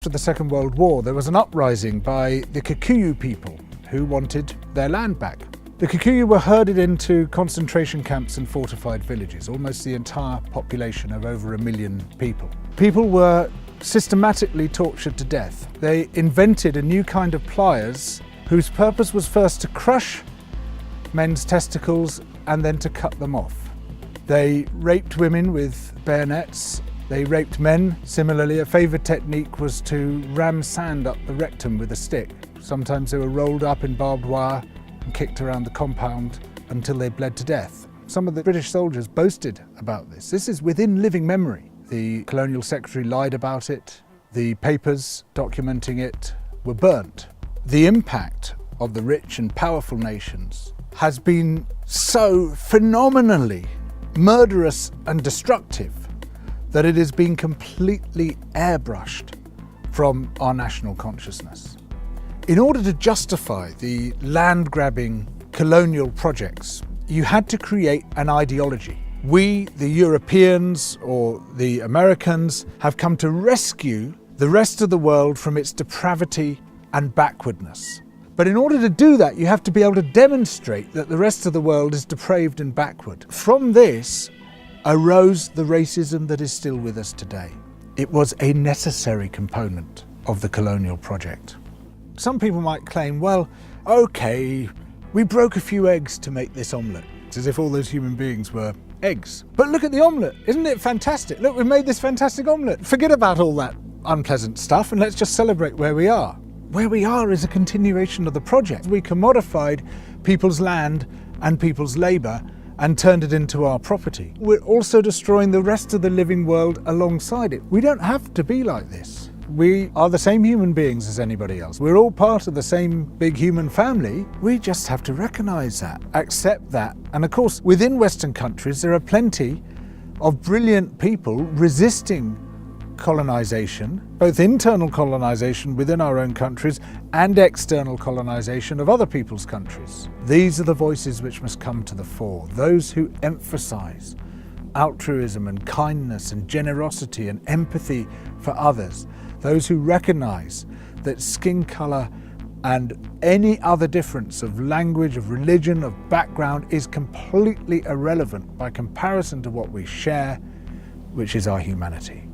After the Second World War, there was an uprising by the Kikuyu people who wanted their land back. The Kikuyu were herded into concentration camps and fortified villages, almost the entire population of over 1 million people. People were systematically tortured to death. They invented a new kind of pliers whose purpose was first to crush men's testicles and then to cut them off. They raped women with bayonets. They raped men. Similarly, a favoured technique was to ram sand up the rectum with a stick. Sometimes they were rolled up in barbed wire and kicked around the compound until they bled to death. Some of the British soldiers boasted about this. This is within living memory. The Colonial Secretary lied about it. The papers documenting it were burnt. The impact of the rich and powerful nations has been so phenomenally murderous and destructive that it has been completely airbrushed from our national consciousness. In order to justify the land-grabbing colonial projects, you had to create an ideology. We, the Europeans or the Americans, have come to rescue the rest of the world from its depravity and backwardness. But in order to do that, you have to be able to demonstrate that the rest of the world is depraved and backward. From this arose the racism that is still with us today. It was a necessary component of the colonial project. Some people might claim, well, okay, we broke a few eggs to make this omelette, as if all those human beings were eggs. But look at the omelette, isn't it fantastic? Look, we made this fantastic omelette. Forget about all that unpleasant stuff and let's just celebrate where we are. Where we are is a continuation of the project. We commodified people's land and people's labour and turned it into our property. We're also destroying the rest of the living world alongside it. We don't have to be like this. We are the same human beings as anybody else. We're all part of the same big human family. We just have to recognise that, accept that. And of course, within Western countries, there are plenty of brilliant people resisting colonisation, both internal colonisation within our own countries and external colonisation of other people's countries. These are the voices which must come to the fore, those who emphasise altruism and kindness and generosity and empathy for others, those who recognise that skin colour and any other difference of language, of religion, of background is completely irrelevant by comparison to what we share, which is our humanity.